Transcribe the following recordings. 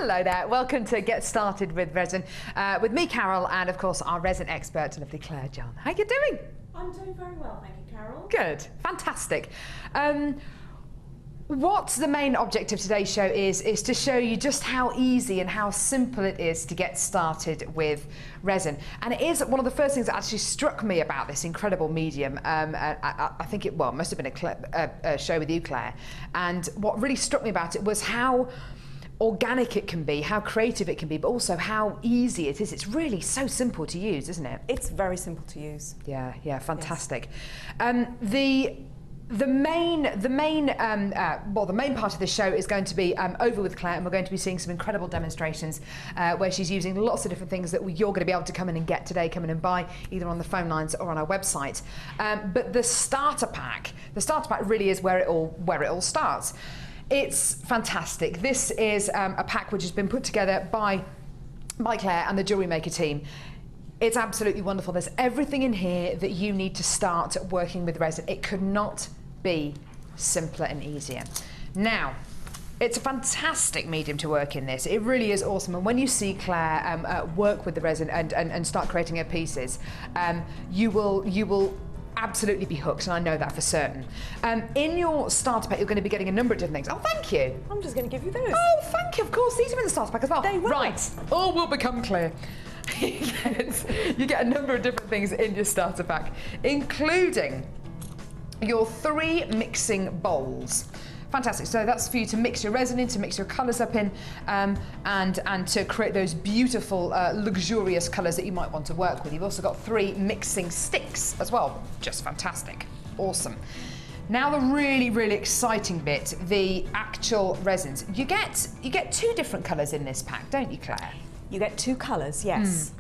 Hello there, welcome to Get Started with Resin with me, Carol, and of course our resin expert, lovely Claire John. How you doing? I'm doing very well, thank you, Carol. Good, fantastic. What the main objective of today's show is to show you just how easy and how simple it is to get started with resin. And it is one of the first things that actually struck me about this incredible medium. I think it must have been a show with you, Claire. And what really struck me about it was how organic it can be, how creative it can be, but also how easy it is. It's really so simple to use, isn't it? It's very simple to use. Yeah, fantastic. Yes. The main part of this show is going to be over with Claire, and we're going to be seeing some incredible demonstrations where she's using lots of different things that you're going to be able to come in and get today, come in and buy either on the phone lines or on our website. But the starter pack really is where it all starts. It's fantastic. This is a pack which has been put together by Claire and the Jewellery Maker team. It's absolutely wonderful. There's everything in here that you need to start working with resin. It could not be simpler and easier. Now, it's a fantastic medium to work in this. It really is awesome. And when you see Claire work with the resin and start creating her pieces, you will absolutely be hooked, and I know that for certain. In your starter pack, you're going to be getting a number of different things. Oh, thank you. I'm just going to give you those. Oh, thank you. Of course, these are in the starter pack as well. They will. Right. All will become clear. You get a number of different things in your starter pack, including your 3 mixing bowls. Fantastic. So that's for you to mix your resin in, to mix your colours up in, and to create those beautiful, luxurious colours that you might want to work with. You've also got 3 mixing sticks as well. Just fantastic. Awesome. Now the really, really exciting bit, the actual resins. You get 2 different colours in this pack, don't you, Claire? You get 2 colours, yes.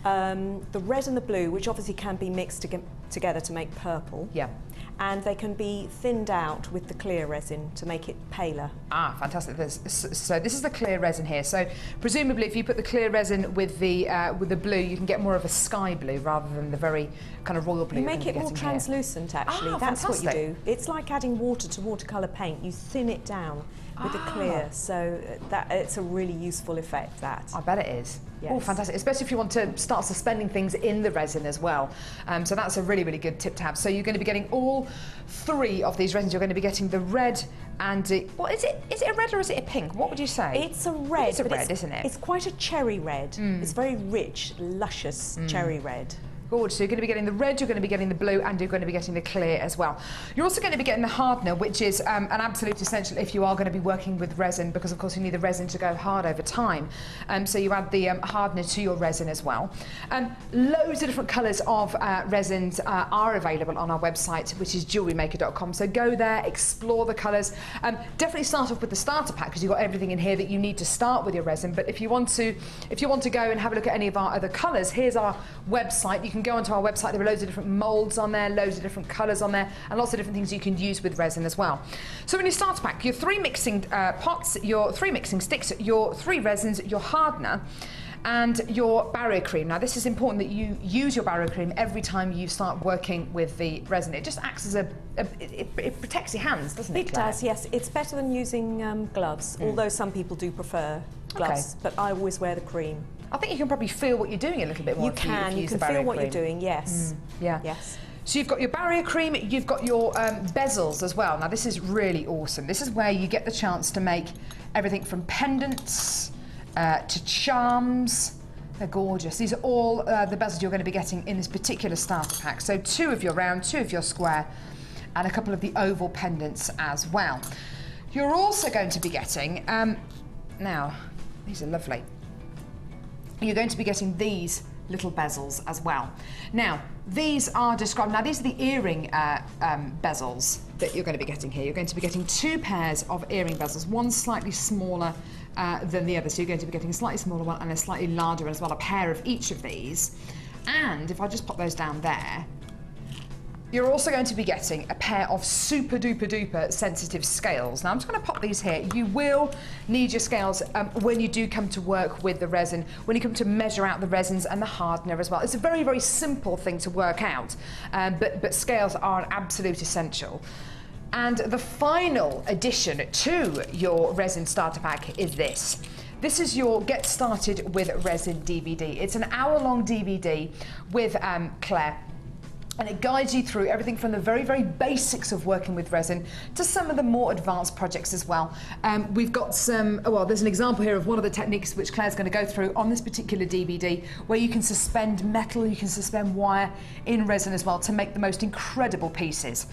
The red and the blue, which obviously can be mixed together to make purple. Yeah. And they can be thinned out with the clear resin to make it paler. Ah, fantastic. So this is the clear resin here. So presumably if you put the clear resin with the blue, you can get more of a sky blue rather than the very kind of royal blue. You make it more translucent, actually. Ah, that's fantastic. what you do. It's like adding water to watercolour paint. You thin it down with the clear, so it's a really useful effect, that. I bet it is. Yes. Oh, fantastic, especially if you want to start suspending things in the resin as well. So that's a really, really good tip to have. So you're going to be getting all 3 of these resins. You're going to be getting the red and what is it? Is it a red or is it a pink? What would you say? It's a red. It's a red, isn't it? It's quite a cherry red. It's very rich, luscious cherry red. Gorgeous. So you're going to be getting the red, you're going to be getting the blue, and you're going to be getting the clear as well. You're also going to be getting the hardener, which is an absolute essential if you are going to be working with resin, because of course you need the resin to go hard over time. So you add the hardener to your resin as well. Loads of different colours of resins are available on our website, which is JewelleryMaker.com. So go there, explore the colours. Definitely start off with the starter pack, because you've got everything in here that you need to start with your resin. But if you want to go and have a look at any of our other colours, here's our website. You can go onto our website. There are loads of different moulds on there, loads of different colours on there, and lots of different things you can use with resin as well. So in your starter pack, your 3 mixing pots, your 3 mixing sticks, your 3 resins, your hardener, and your barrier cream. Now this is important that you use your barrier cream every time you start working with the resin. It just acts as it protects your hands, doesn't it, Claire? It does, yes. It's better than using gloves, although some people do prefer gloves, but I always wear the cream. I think you can probably feel what you're doing a little bit more. You can feel what you're doing, yes. Yeah. Yes. So you've got your barrier cream, you've got your bezels as well. Now this is really awesome. This is where you get the chance to make everything from pendants to charms. They're gorgeous. These are all the bezels you're going to be getting in this particular starter pack. So 2 of your round, 2 of your square, and a couple of the oval pendants as well. You're also going to be getting, now, these are lovely. You're going to be getting these little bezels as well. Now, these are described, now these are the earring bezels that you're going to be getting here. You're going to be getting 2 pairs of earring bezels, one slightly smaller than the other. So you're going to be getting a slightly smaller one and a slightly larger as well, a pair of each of these. And if I just pop those down there, you're also going to be getting a pair of super duper duper sensitive scales. Now I'm just going to pop these here. You will need your scales when you do come to work with the resin, when you come to measure out the resins and the hardener as well. It's a very, very simple thing to work out, but scales are an absolute essential. And the final addition to your resin starter pack is this. this is your Get Started with Resin DVD. It's an hour-long DVD with Claire. And it guides you through everything from the very, very basics of working with resin to some of the more advanced projects as well. We've got some, well, there's an example here of one of the techniques which Claire's going to go through on this particular DVD, where you can suspend metal, you can suspend wire in resin as well to make the most incredible pieces.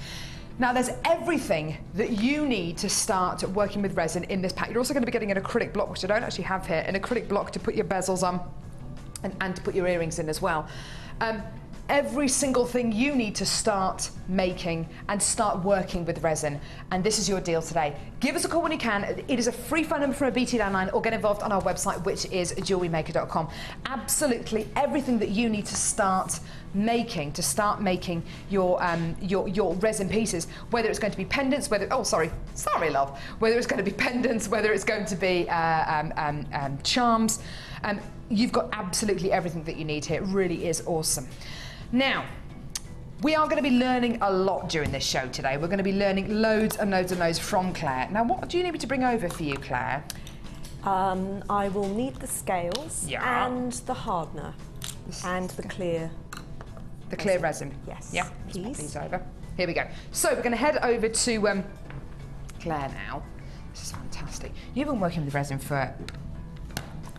Now, there's everything that you need to start working with resin in this pack. You're also going to be getting an acrylic block, which I don't actually have here, an acrylic block to put your bezels on and to put your earrings in as well. Every single thing you need to start making and start working with resin. And this is your deal today. Give us a call when you can. It is a free phone number from a BT landline, or get involved on our website, which is JewelleryMaker.com. Absolutely everything that you need to start making your resin pieces, whether it's going to be pendants, whether, oh, sorry, love, whether it's going to be pendants, whether it's going to be charms. You've got absolutely everything that you need here. It really is awesome. Now, we are going to be learning a lot during this show today. We're going to be learning loads and loads and loads from Claire. Now, what do you need me to bring over for you, Claire? I will need the scales and the hardener and the clear. The clear resin. Yes. Yeah. Please. Pop these over. Here we go. So we're going to head over to Claire now. This is fantastic. You've been working with resin for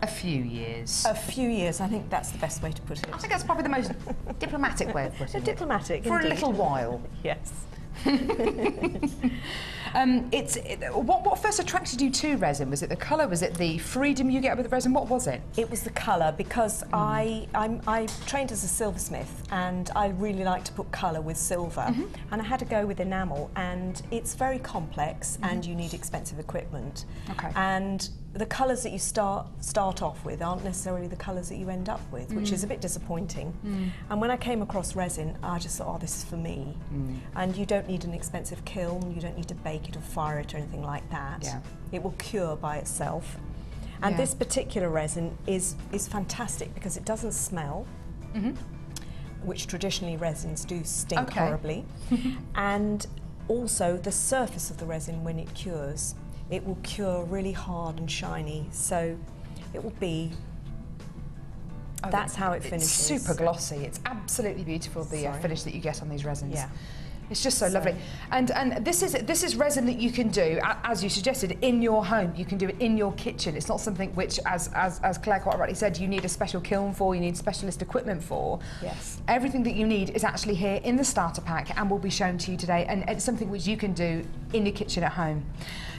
a few years. A few years, I think that's the best way to put it. I think that's probably the most diplomatic way of putting it. Diplomatic, for indeed. a little while. Yes. What first attracted you to resin? Was it the colour? Was it the freedom you get with resin? What was it? It was the colour, because I trained as a silversmith, and I really like to put colour with silver, and I had to go with enamel, and it's very complex, and you need expensive equipment. Okay. And the colours that you start off with aren't necessarily the colours that you end up with, which is a bit disappointing. And when I came across resin, I just thought, oh, this is for me. And you don't need an expensive kiln, you don't need to bake it or fire it or anything like that. Yeah. It will cure by itself. And this particular resin is fantastic because it doesn't smell, which traditionally resins do stink horribly. And also the surface of the resin, when it cures, it will cure really hard and shiny, so it will be, that's how it finishes. It's super glossy. It's absolutely beautiful, the finish that you get on these resins. Yeah. It's just so lovely. And this is resin that you can do, as you suggested, in your home. You can do it in your kitchen. It's not something which, as Claire quite rightly said, you need a special kiln for, you need specialist equipment for. Yes. Everything that you need is actually here in the starter pack and will be shown to you today, and it's something which you can do in your kitchen at home.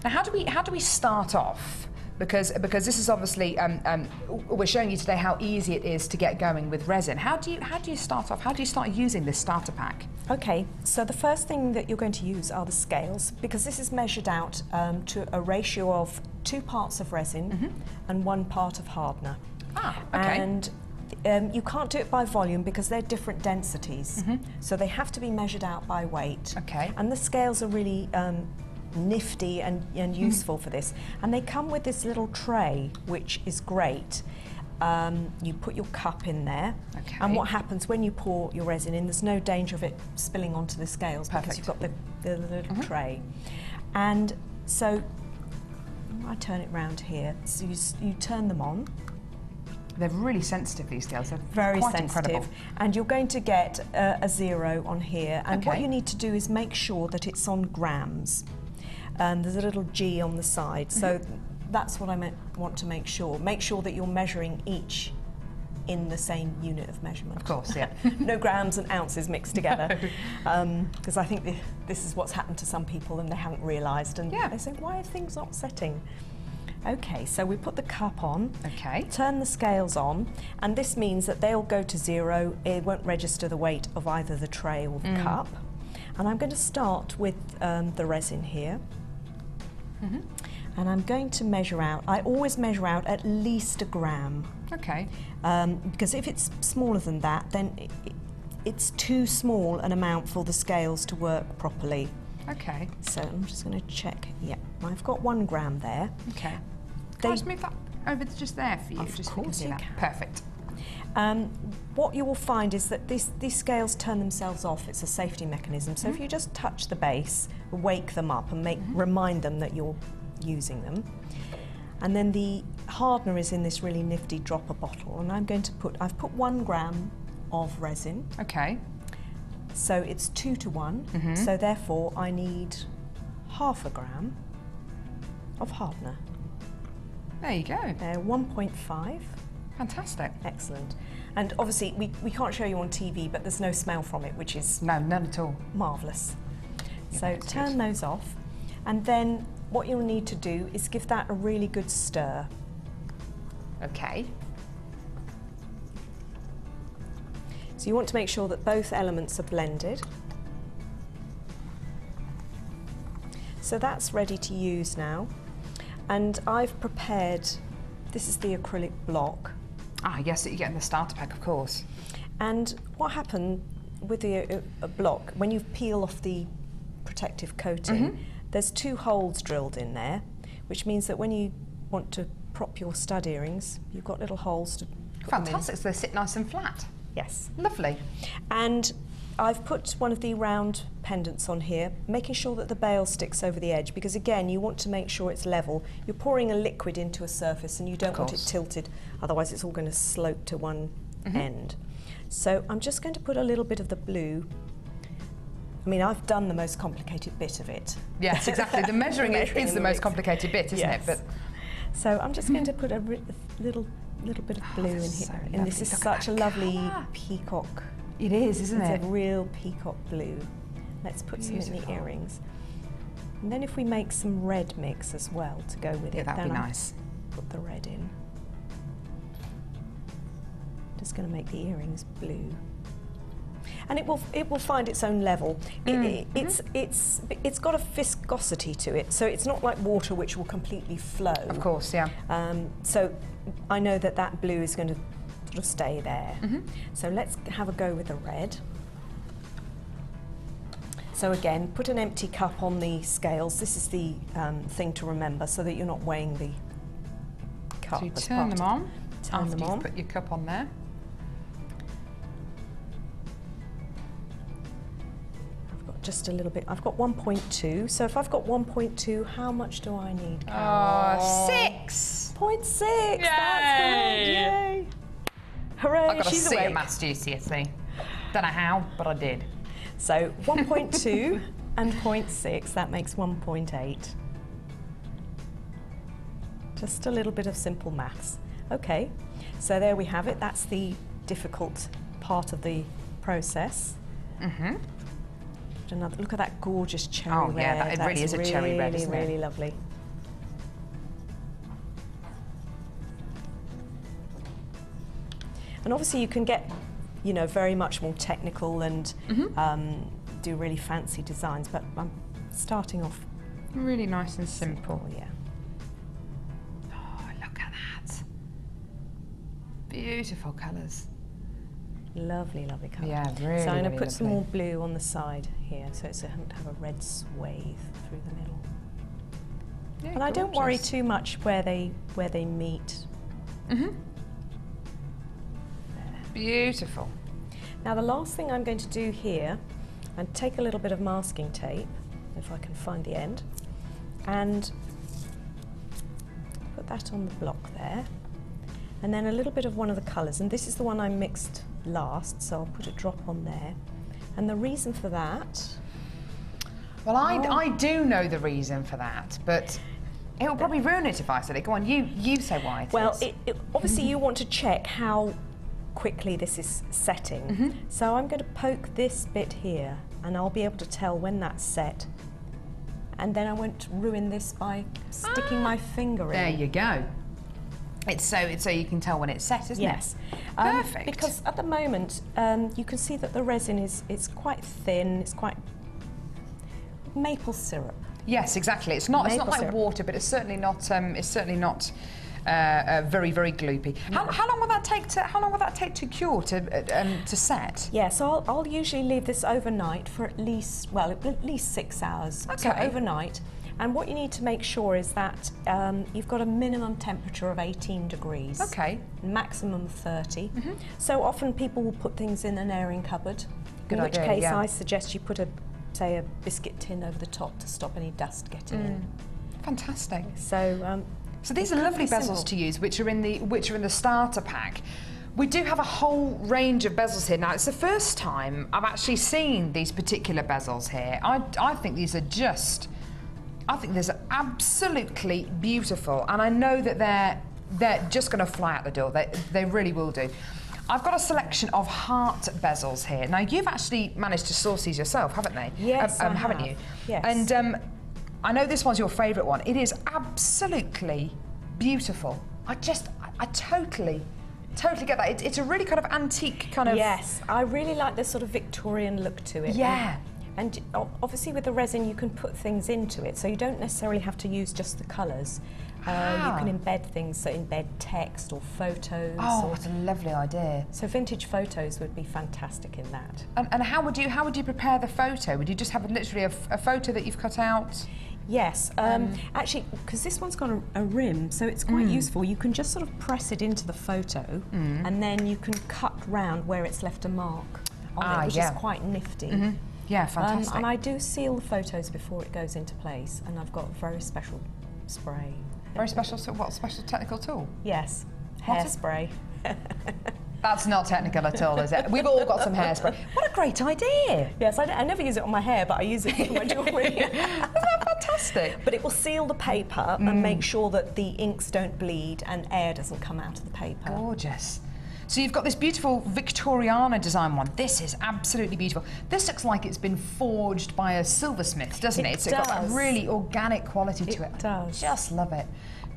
Now, how do we start off? Because this is obviously we're showing you today how easy it is to get going with resin. How do you start off? How do you start using this starter pack? Okay, so the first thing that you're going to use are the scales, because this is measured out to a ratio of 2 parts of resin and 1 part of hardener. Ah, okay. And you can't do it by volume because they're different densities, so they have to be measured out by weight. Okay. And the scales are really nifty and useful for this, and they come with this little tray, which is great. You put your cup in there, and what happens when you pour your resin in, there's no danger of it spilling onto the scales because you've got the little tray. And so I turn it round here, so you turn them on. They're really sensitive, these scales. They're very quite sensitive, incredible. and you're going to get a 0 on here, and what you need to do is make sure that it's on grams. There's a little G on the side, so that's what I want to make sure. Make sure that you're measuring each in the same unit of measurement. Of course, yeah. No grams and ounces mixed together. Because I think this is what's happened to some people and they haven't realised, and they say, why are things not setting? Okay, so we put the cup on, turn the scales on, and this means that they'll go to 0. It won't register the weight of either the tray or the cup. And I'm going to start with the resin here. And I'm going to measure out, I always measure out at least 1 gram. Okay. Because if it's smaller than that, then it's too small an amount for the scales to work properly. Okay. So I'm just going to check. Yeah, I've got 1 gram there. Okay. Can I just move that over to just there for you? Of course you can. Perfect. What you will find is that these scales turn themselves off. It's a safety mechanism. So if you just touch the base, wake them up and remind them that you're using them. And then the hardener is in this really nifty dropper bottle, and I've put 1 gram of resin. Okay. So it's 2 to 1, so therefore I need half a gram of hardener. There you go. 1.5. Fantastic. Excellent. And obviously we can't show you on TV, but there's no smell from it, which is No, none at all. marvellous. Yeah, So that's turn good. those off, and then what you'll need to do is give that a really good stir. Okay. So you want to make sure that both elements are blended. So that's ready to use now. And I've prepared, this is the acrylic block. Ah, yes, that you get in the starter pack, of course. And what happened with the block, when you peel off the protective coating, there's 2 holes drilled in there, which means that when you want to prop your stud earrings, you've got little holes to put them in. Fantastic, so they sit nice and flat. Yes. Lovely. And I've put one of the round pendants on here, making sure that the bail sticks over the edge, because again, you want to make sure it's level. You're pouring a liquid into a surface and you don't want it tilted, otherwise it's all going to slope to one end. So I'm just going to put a little bit of the blue. I mean, I've done the most complicated bit of it. Yes, exactly. The measuring is the most complicated bit, isn't it? But so I'm just going to put a little bit of blue in here. so And this lovely. is Look at such a that lovely colour. peacock. it is, isn't it? It's a real peacock blue. Let's put some in the Beautiful. earrings. And then if we make some red mix as well to go with Yeah, it, that'd then be I'll nice. put the red in. Just going to make the earrings blue. And it will find its own level. It's got a viscosity to it, so it's not like water which will completely flow. Of course, yeah. So I know that that blue is going to sort of stay there. So let's have a go with the red. So again, put an empty cup on the scales. This is the thing to remember, so that you're not weighing the cup. So you as turn part them of- on Turn after them you've on. put your cup on there. I've got just a little bit. I've got 1.2. So if I've got 1.2, how much do I need? Oh, 6! 0.6. Yay! That's correct. Yay! Hooray! I've got a She's C at awake. Maths GCSE. Don't know how, but I did. So 1.2 and 0.6. That makes 1.8. Just a little bit of simple maths. Okay, so there we have it. That's the difficult part of the process. Another look at that gorgeous cherry red. Oh, yeah, that- it really is a cherry red, isn't it? Really lovely. And obviously you can get, you know, very much more technical and do really fancy designs, but I'm starting off. Really nice and simple. Oh yeah. Oh, look at that. Beautiful colours. Lovely, lovely colour. Yeah, really, So I'm going to really put some lovely. more blue on the side here, so it's going to have a red swathe through the middle. Yeah, And I don't worry gorgeous. too much where they meet. Beautiful. Now the last thing I'm going to do here, and take a little bit of masking tape, if I can find the end, and put that on the block there, and then a little bit of one of the colours, and this is the one I mixed last, so I'll put a drop on there. And the reason for that, Well, I do know the reason for that, but it will probably ruin it if I said it. Go on, you say why it well, is. obviously you want to check how quickly this is setting. So I'm going to poke this bit here, and I'll be able to tell when that's set. And then I won't ruin this by sticking my finger in. There you go. It's so you can tell when it's set, isn't Yes. it? Perfect. Because at the moment, you can see that the resin it's quite thin. It's quite maple syrup. Yes, exactly. It's not Maple like syrup. water, but it's certainly not very gloopy. How long will that take to cure to set? Yeah, so I'll usually leave this overnight for at least 6 hours. So Okay. overnight. And what you need to make sure is that you've got a minimum temperature of 18 degrees. Okay. Maximum 30. So often people will put things in an airing cupboard. Good in which idea, case yeah. I suggest you put say a biscuit tin over the top to stop any dust getting in. Fantastic. So So these are lovely bezels to use, which are in the starter pack. We do have a whole range of bezels here. Now, it's the first time I've actually seen these particular bezels here. I think these are just, I think these are absolutely beautiful, and I know that they're just going to fly out the door. They really will do. I've got a selection of heart bezels here. Now, you've actually managed to source these yourself, haven't they? Yes, I haven't have. you? Yes. And I know this one's your favourite one. It is absolutely beautiful. I totally get that. It's a really kind of antique kind of... Yes, I really like this sort of Victorian look to it. Yeah. And obviously with the resin you can put things into it, so you don't necessarily have to use just the colours. You can embed things, so embed text or photos. Oh, what a lovely idea. So vintage photos would be fantastic in that. And how would you prepare the photo? Would you just have literally a photo that you've cut out? Yes, actually, because this one's got a rim, so it's quite useful. You can just sort of press it into the photo, and then you can cut round where it's left a mark on it, which is quite nifty. Yeah, fantastic. And I do seal the photos before it goes into place, and I've got a very special spray. Very special, so what special technical tool? Yes, hairspray. That's not technical at all, is it? We've all got some hairspray. What a great idea! Yes, I never use it on my hair, but I use it for my jewellery. Isn't that fantastic? But it will seal the paper and make sure that the inks don't bleed and air doesn't come out of the paper. Gorgeous. So you've got this beautiful Victoriana design one. This is absolutely beautiful. This looks like it's been forged by a silversmith, doesn't it? It It's got that really organic quality to it. It does. Just love it.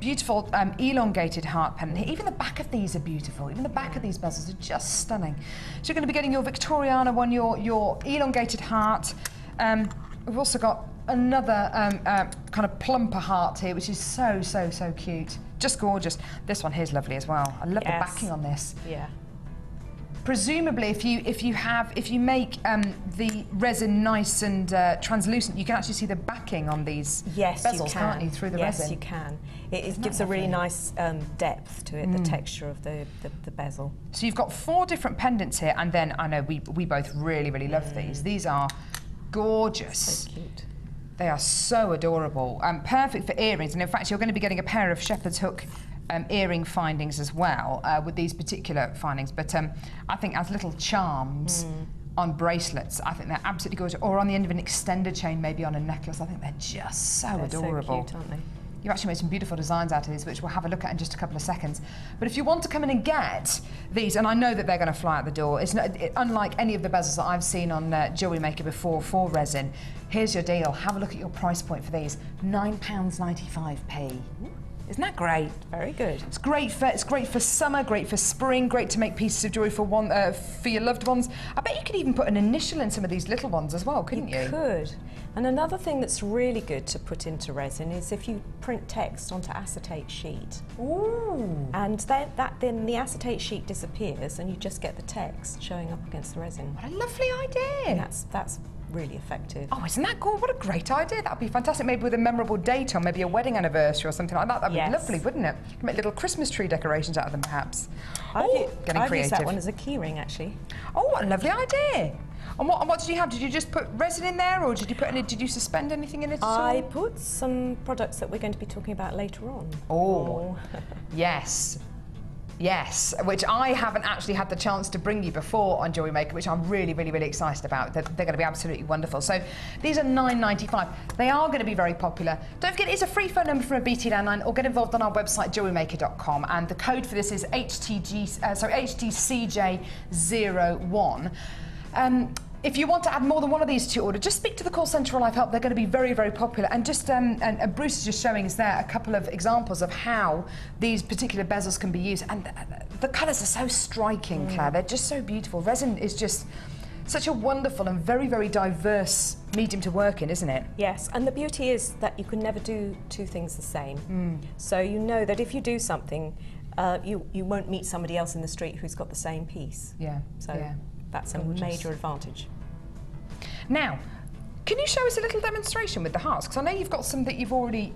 Beautiful elongated heart pendant here. Even the back of these are beautiful. Even the back of these bezels are just stunning. So you're going to be getting your Victoriana one, your elongated heart. We've also got another kind of plumper heart here, which is so cute. Just gorgeous. This one here's lovely as well. I love the backing on this. Yeah. Presumably, if you make the resin nice and translucent, you can actually see the backing on these bezels, can't you, through the resin? Yes, you can. It gives a really nice depth to it, the texture of the bezel. So you've got 4 different pendants here, and then I know we both really love these. These are gorgeous. So cute. They are so adorable. Perfect for earrings, and in fact, you're going to be getting a pair of shepherd's hook earring findings as well with these particular findings. But I think as little charms on bracelets, I think they're absolutely gorgeous. Or on the end of an extender chain, maybe on a necklace. I think they're just so adorable. So cute, aren't they? You've actually made some beautiful designs out of these, which we'll have a look at in just a couple of seconds. But if you want to come in and get these, and I know that they're going to fly out the door, it's not, unlike any of the bezels that I've seen on Jewellery Maker before for resin. Here's your deal. Have a look at your price point for these: £9.95p. Isn't that great? Very good. It's great for summer, great for spring, great to make pieces of jewellery for your loved ones. I bet you could even put an initial in some of these little ones as well, couldn't you? You could. And another thing that's really good to put into resin is if you print text onto acetate sheet. Ooh. And then the acetate sheet disappears and you just get the text showing up against the resin. What a lovely idea. And that's really effective. Oh, isn't that cool? What a great idea. That would be fantastic. Maybe with a memorable date on, maybe a wedding anniversary or something like that. That would be lovely, wouldn't it? You could make little Christmas tree decorations out of them, perhaps. I've creative. used that one as a keyring, actually. Oh, what a lovely idea. And what did you have? Did you just put resin in there, or did you suspend anything in it at all? I put some products that we're going to be talking about later on. Oh, yes. Yes, which I haven't actually had the chance to bring you before on Jewellery Maker, which I'm really excited about. They're going to be absolutely wonderful. So these are £9.95. They are going to be very popular. Don't forget, it's a free phone number from a BT landline, or get involved on our website, JewelleryMaker.com, and the code for this is HTCJ01. If you want to add more than one of these to your order, just speak to the call centre or Live Help. They're going to be very popular. And just and Bruce is just showing us there a couple of examples of how these particular bezels can be used. And the colours are so striking, Claire. They're just so beautiful. Resin is just such a wonderful and very diverse medium to work in, isn't it? Yes, and the beauty is that you can never do two things the same. So you know that if you do something, you won't meet somebody else in the street who's got the same piece. Yeah. So that's a major advantage. Now, can you show us a little demonstration with the hearts? Because I know you've got some that you've already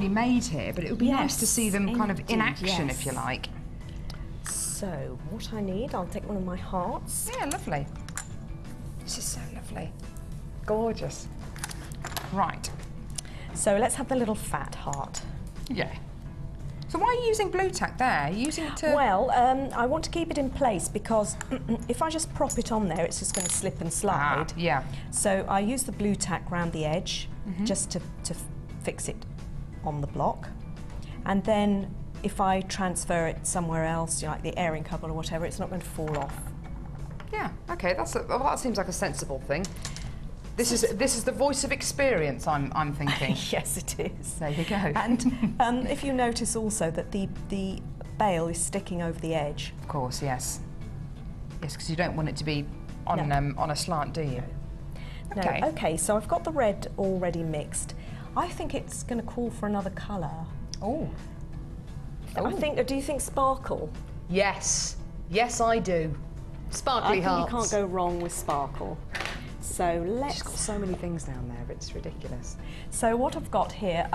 made here, but it would be nice to see them kind of in action, if you like. So, what I need, I'll take one of my hearts. Yeah, lovely. This is so lovely. Gorgeous. Right. So let's have the little fat heart. Yeah. So why are you using blue tack there? Are you using it to... Well, I want to keep it in place because if I just prop it on there, it's just going to slip and slide. Yeah. So I use the blue tack around the edge just to fix it on the block. And then if I transfer it somewhere else, like the airing cupboard or whatever, it's not going to fall off. Yeah, okay, well, that seems like a sensible thing. This is the voice of experience, I'm thinking. Yes, it is. There you go. And if you notice also that the bail is sticking over the edge. Of course, yes. Yes, because you don't want it to be on a slant, do you? No. Okay. Okay, so I've got the red already mixed. I think it's going to call for another colour. Oh. Do you think sparkle? Yes. Yes, I do. Sparkly hearts. You can't go wrong with sparkle. So let's... She's got so many things down there, it's ridiculous. So what I've got here,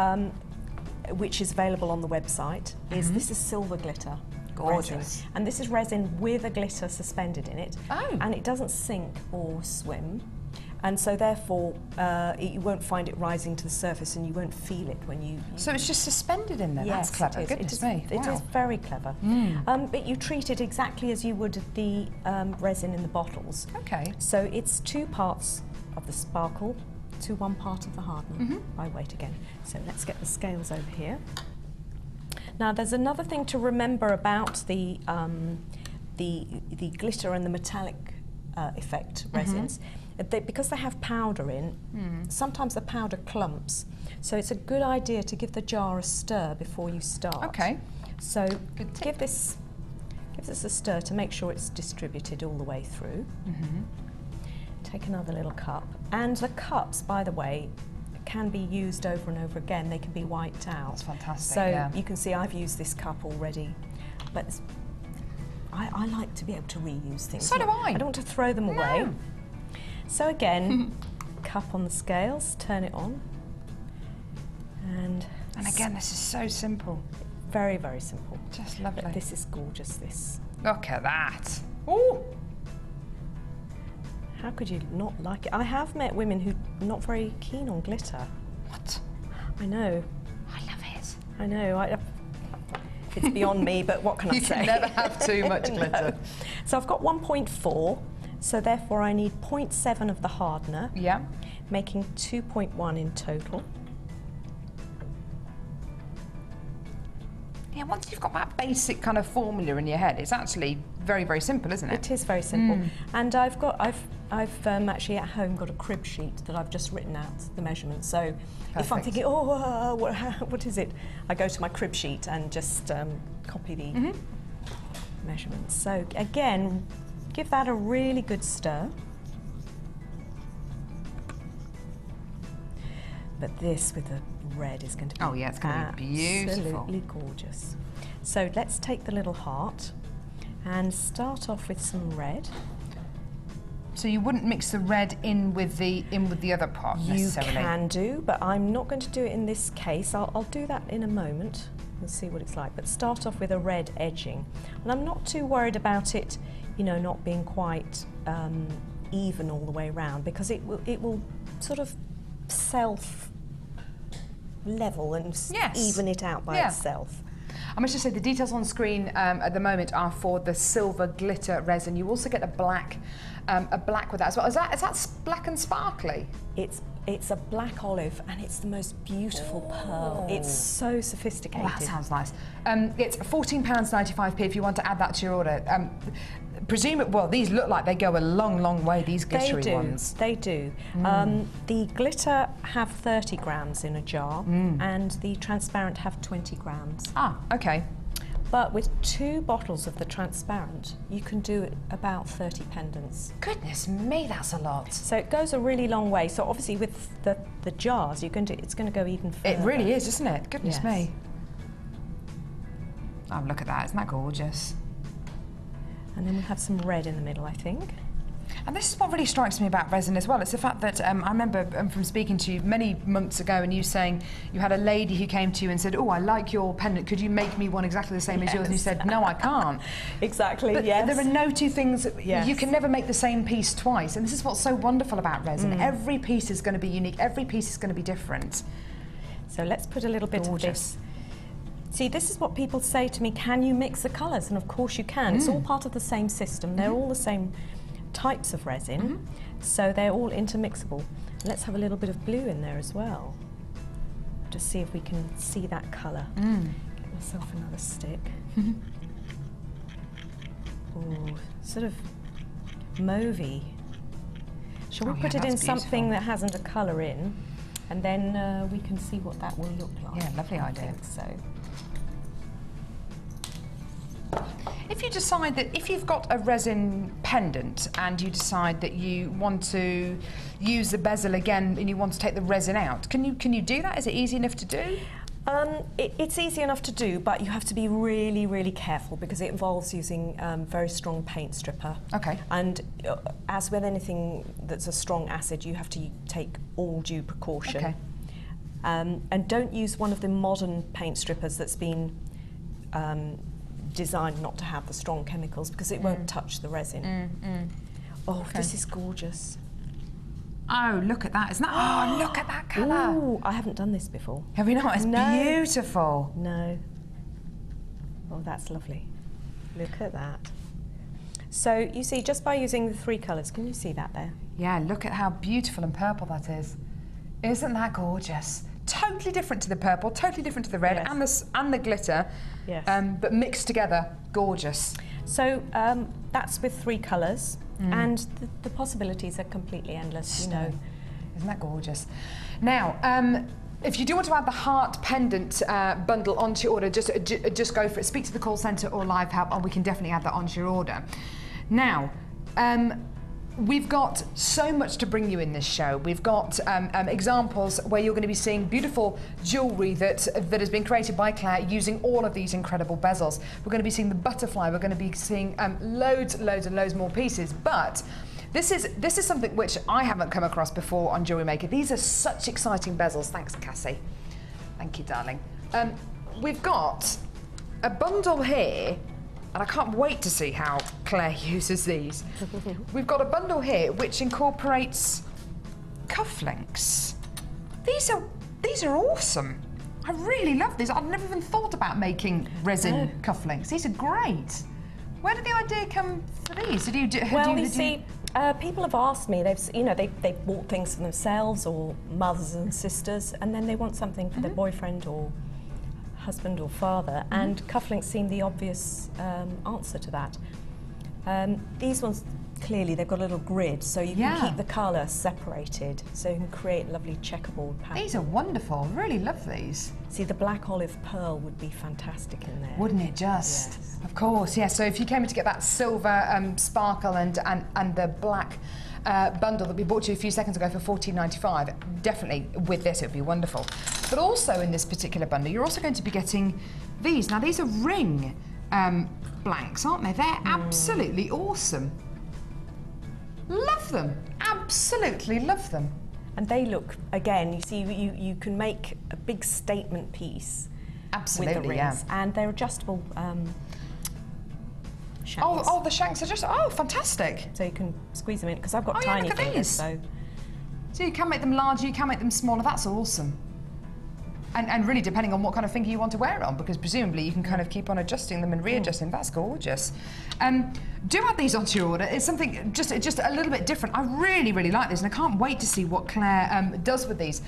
which is available on the website, is this is silver glitter. Gorgeous. Resin. And this is resin with a glitter suspended in it. Oh. And it doesn't sink or swim. And so therefore, you won't find it rising to the surface and you won't feel it when you... So it's just suspended in there? Yes, that's clever. it is. Goodness me. It is very clever. But you treat it exactly as you would the resin in the bottles. Okay. So it's 2 parts of the sparkle to 1 part of the hardener. I wait again. So let's get the scales over here. Now there's another thing to remember about the glitter and the metallic effect resins. Because they have powder in, sometimes the powder clumps. So it's a good idea to give the jar a stir before you start. Okay. So give this a stir to make sure it's distributed all the way through. Take another little cup. And the cups, by the way, can be used over and over again. They can be wiped out. That's fantastic, So you can see I've used this cup already. But I like to be able to reuse things. So do I. I don't want to throw them away. So again, cup on the scales, turn it on. And again, this is so simple. Very, very simple. Just lovely. But this is gorgeous, this. Look at that. Ooh. How could you not like it? I have met women who are not very keen on glitter. What? I know. I love it. I know. It's beyond me, but what can I say? You can never have too much glitter. No. So I've got 1.4, so therefore I need 0.7 of the hardener. Yeah. Making 2.1 in total. Yeah, once you've got that basic kind of formula in your head, it's actually very, very simple, isn't it? It is very simple. And I've actually at home got a crib sheet that I've just written out the measurements. So if I'm thinking, what is it? I go to my crib sheet and just copy the measurements. So again, give that a really good stir. But this with the red is going to be it's going to be beautiful. Absolutely gorgeous. So let's take the little heart and start off with some red. So you wouldn't mix the red in with the other part necessarily? You can do, but I'm not going to do it in this case. I'll do that in a moment and see what it's like. But start off with a red edging. And I'm not too worried about it, not being quite even all the way around, because it will sort of self-level and even it out by itself. I must just say the details on screen at the moment are for the silver glitter resin. You also get a black with that as well. Is that black and sparkly? It's a black olive and it's the most beautiful pearl. It's so sophisticated. Oh, that sounds nice. It's £14.95p if you want to add that to your order. These look like they go a long, long way, these glittery ones. They do. The glitter have 30 grams in a jar and the transparent have 20 grams. Ah, okay. But with 2 bottles of the transparent, you can do about 30 pendants. Goodness me, that's a lot. So it goes a really long way. So obviously with the jars, it's going to go even further. It really is, isn't it? Goodness Yes. me. Oh, look at that. Isn't that gorgeous? And then we have some red in the middle, I think. And this is what really strikes me about resin as well. It's the fact that I remember from speaking to you many months ago and you saying you had a lady who came to you and said, oh, I like your pendant, could you make me one exactly the same as yours? And you said, no, I can't. Exactly, but yes. there are no two things, you can never make the same piece twice. And this is what's so wonderful about resin. Every piece is going to be unique, every piece is going to be different. So let's put a little bit of this See, this is what people say to me, can you mix the colours? And of course you can. It's all part of the same system. They're all the same types of resin, so they're all intermixable. Let's have a little bit of blue in there as well, to see if we can see that colour. Get myself another stick. Ooh, sort of mauvey. Shall we put it in something that hasn't a colour in, and then we can see what that will look like? Yeah, lovely idea. I think so. If you decide that, if you've got a resin pendant and you decide that you want to use the bezel again and you want to take the resin out, can you do that? Is it easy enough to do? It's easy enough to do, but you have to be really, really careful because it involves using very strong paint stripper. Okay. And as with anything that's a strong acid, you have to take all due precaution. Okay. And don't use one of the modern paint strippers that's been designed not to have the strong chemicals because it won't touch the resin. Oh, okay. This is gorgeous. Oh, look at that. Isn't that? Oh, look at that colour. Ooh, I haven't done this before. Have you not? It's No. beautiful. No. Oh, that's lovely. Look at that. So you see, just by using the 3 colours, can you see that there? Yeah, look at how beautiful and purple that is. Isn't that gorgeous? Totally different to the purple, totally different to the red, and the glitter. Yes. But mixed together, gorgeous. So that's with 3 colours, and the possibilities are completely endless, you know. Isn't that gorgeous? Now, if you do want to add the heart pendant bundle onto your order, just go for it. Speak to the call centre or live help, and we can definitely add that onto your order. Now, we've got so much to bring you in this show. We've got examples where you're going to be seeing beautiful jewellery that has been created by Claire using all of these incredible bezels. We're going to be seeing the butterfly. We're going to be seeing loads and loads more pieces. But this is something which I haven't come across before on Jewellery Maker. These are such exciting bezels. Thanks, Cassie. Thank you, darling. We've got a bundle here. And I can't wait to see how Claire uses these. We've got a bundle here which incorporates cufflinks. These are awesome. I really love these. I've never even thought about making resin cufflinks. These are great. Where did the idea come for these? People have asked me. They've bought things for themselves or mothers and sisters, and then they want something for their boyfriend or husband or father, and cufflinks seem the obvious answer to that. These ones, clearly they've got a little grid, so you can keep the colour separated, so you can create lovely checkerboard patterns. These are wonderful. Really love these. See, the black olive pearl would be fantastic in there. Wouldn't it just? Yes. Of course, yes. So if you came in to get that silver sparkle and the black bundle that we bought you a few seconds ago for $14.95, definitely with this it would be wonderful. But also in this particular bundle, you're also going to be getting these. Now these are ring blanks, aren't they? They're absolutely awesome. Love them. Absolutely love them. And they look, again, you see, you can make a big statement piece with the rings, and they're adjustable shanks. Oh, the shanks are just, fantastic. So you can squeeze them in, because I've got tiny fingers, so you can make them larger, you can make them smaller. That's awesome. And really depending on what kind of finger you want to wear it on, because presumably you can kind of keep on adjusting them and readjusting. That's gorgeous. Do add these onto your order. It's something just a little bit different. I really like this, and I can't wait to see what Claire does with these.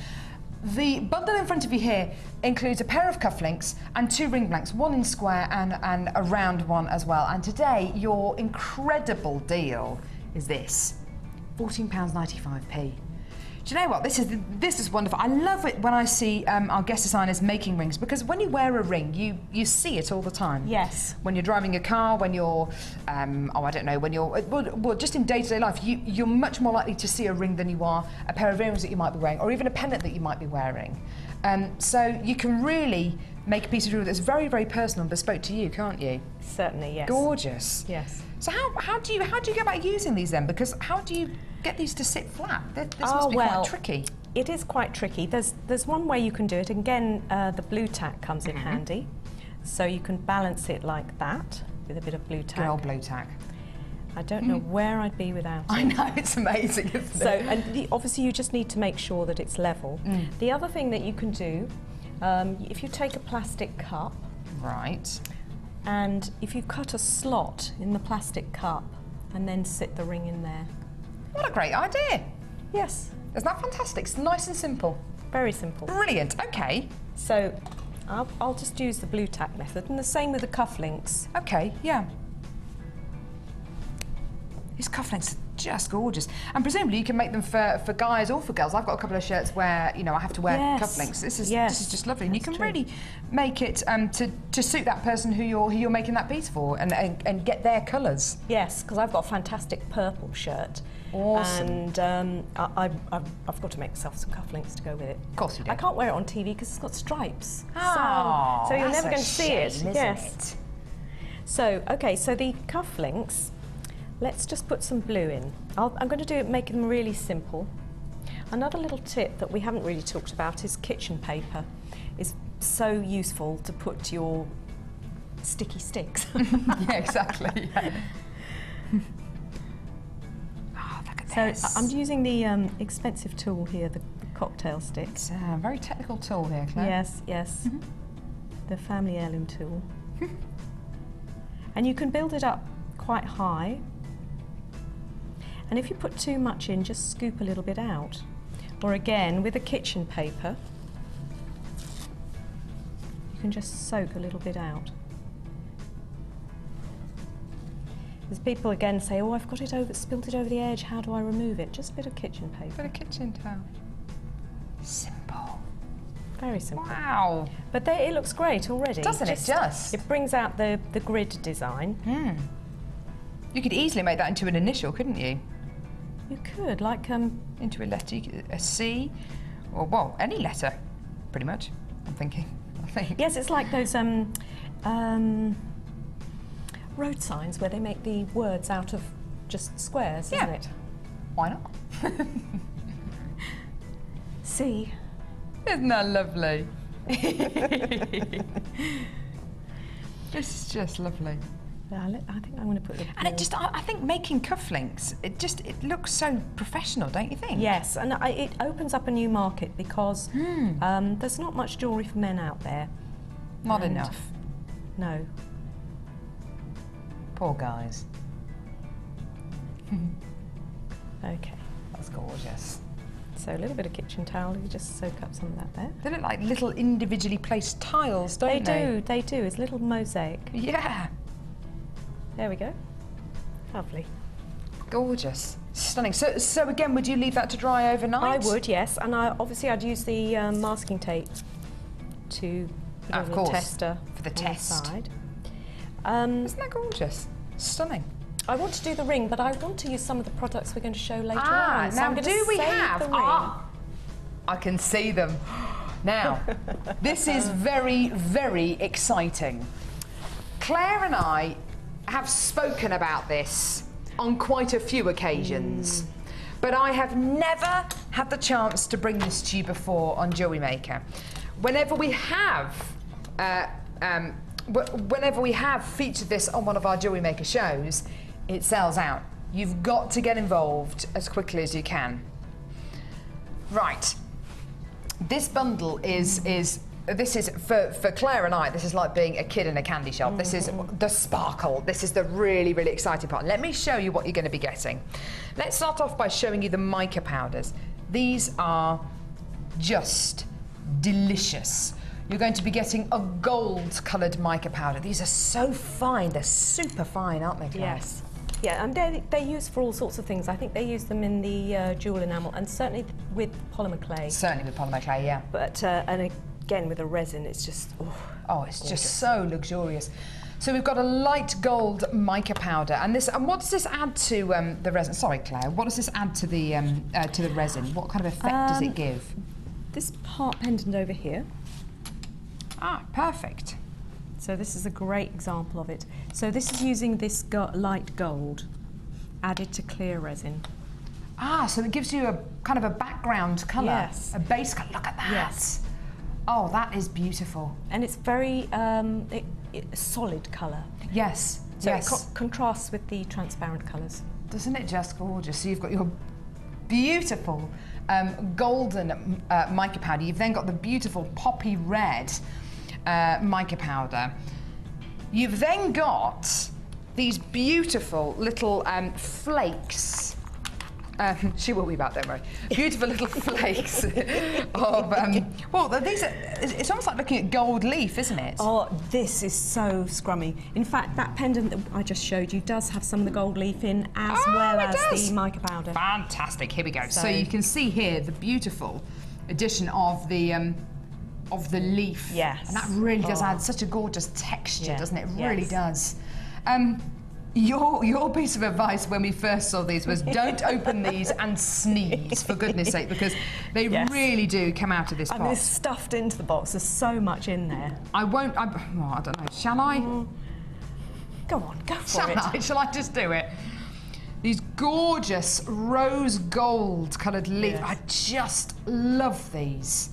The bundle in front of you here includes a pair of cufflinks and 2 ring blanks, one in square and a round one as well. And today, your incredible deal is this, £14.95p. Do you know what? This is wonderful. I love it when I see our guest designers making rings, because when you wear a ring, you see it all the time. Yes. When you're driving a car, when you're, I don't know, when you're, well, just in day-to-day life, you're much more likely to see a ring than you are a pair of earrings that you might be wearing, or even a pendant that you might be wearing. So you can really make a piece of jewellery that's very, very personal and bespoke to you, can't you? Certainly, yes. Gorgeous. Yes. So how do you go about using these then? Because how do you get these to sit flat? This must be quite tricky. It is quite tricky. There's one way you can do it. Again, the blue tack comes in handy. So you can balance it like that with a bit of blue tack. Good old blue tack. I don't know where I'd be without it. I know, it's amazing, isn't it? So, and obviously you just need to make sure that it's level. The other thing that you can do, if you take a plastic cup Right. And if you cut a slot in the plastic cup and then sit the ring in there. What a great idea. Yes. Isn't that fantastic? It's nice and simple. Very simple. Brilliant, okay. So I'll just use the blue tack method, and the same with the cufflinks. Okay, yeah. These cufflinks are just gorgeous. And presumably you can make them for guys or for girls. I've got a couple of shirts where, you know, I have to wear cufflinks. This is just lovely. And you can really make it to suit that person who you're making that piece for and get their colours. Yes, because I've got a fantastic purple shirt. Awesome. And I've got to make myself some cufflinks to go with it. Of course you do. I can't wear it on TV because it's got stripes. Oh, so you're that's never going to see it. isn't it? So, okay, so the cufflinks, let's just put some blue in. I'm going to make them really simple. Another little tip that we haven't really talked about is kitchen paper. It's so useful to put your sticky sticks. Yeah, exactly. Yeah. Oh, look at this. So I'm using the expensive tool here, the cocktail stick. It's a very technical tool here, Claire. Yes, yes. The family heirloom tool. And you can build it up quite high. And if you put too much in, just scoop a little bit out. Or again, with a kitchen paper, you can just soak a little bit out. There's people again say, oh, I've got it spilt it over the edge, how do I remove it? Just a bit of kitchen paper. Bit of kitchen towel. Simple. Very simple. Wow. But it looks great already. Doesn't it just? It brings out the grid design. You could easily make that into an initial, couldn't you? You could, like Into a letter, a C, or well, any letter, pretty much. I'm thinking. I think. Yes, it's like those road signs where they make the words out of just squares, isn't it? Why not? C. Isn't that lovely? This is just lovely. I think I'm going to put the... And I think making cufflinks, it looks so professional, don't you think? Yes, and it opens up a new market because there's not much jewellery for men out there. Not enough. No. Poor guys. Okay. That's gorgeous. So a little bit of kitchen towel, you just soak up some of that there. They look like little individually placed tiles, don't they? They do. It's a little mosaic. Yeah. There we go. Lovely. Gorgeous. Stunning. So again, would you leave that to dry overnight? I would, yes. And obviously I'd use the masking tape to put on the tester for the test. Side. Isn't that gorgeous? Stunning. I want to do the ring, but I want to use some of the products we're going to show later on. So now I'm going do to we save have? the ring. I can see them. Now, this is very, very exciting. Claire and I have spoken about this on quite a few occasions, but I have never had the chance to bring this to you before on Jewellery Maker. Whenever we have featured this on one of our Jewellery Maker shows, it sells out. You've got to get involved as quickly as you can. Right. This bundle is for Claire and I, this is like being a kid in a candy shop. This is the sparkle. This is the really, really exciting part. Let me show you what you're going to be getting. Let's start off by showing you the mica powders. These are just delicious. You're going to be getting a gold-coloured mica powder. These are so fine. They're super fine, aren't they, Claire? Yes. Yeah, and they're used for all sorts of things. I think they use them in the jewel enamel, and certainly with polymer clay. Certainly with polymer clay, yeah. But and again with a resin, it's just it's gorgeous. Just so luxurious. So we've got a light gold mica powder, and what does this add to the resin? Sorry, Claire. What does this add to the resin? What kind of effect does it give? This part pendant over here. Ah, perfect. So this is a great example of it. So this is using this light gold added to clear resin. Ah, so it gives you a kind of a background colour. Yes. A base colour. Look at that. Yes. Oh, that is beautiful. And it's very solid colour. Yes. So yes. it contrasts with the transparent colours. Doesn't it just gorgeous? So you've got your beautiful golden mica powder. You've then got the beautiful poppy red. mica powder. You've then got these beautiful little flakes. She will be back, don't worry. Beautiful little flakes of, well, these are, it's almost like looking at gold leaf, isn't it? Oh, this is so scrummy. In fact, that pendant that I just showed you does have some of the gold leaf in, as well as the mica powder. Fantastic, here we go. So you can see here the beautiful addition of the leaf. Yes. And that really does add such a gorgeous texture, doesn't it? It really does. Your piece of advice when we first saw these was don't open these and sneeze, for goodness sake, because they really do come out of this pot. I mean, it's stuffed into the box. There's so much in there. I won't, I don't know, shall I? Go on, go for it. Shall I just do it? These gorgeous rose gold coloured leaves. I just love these.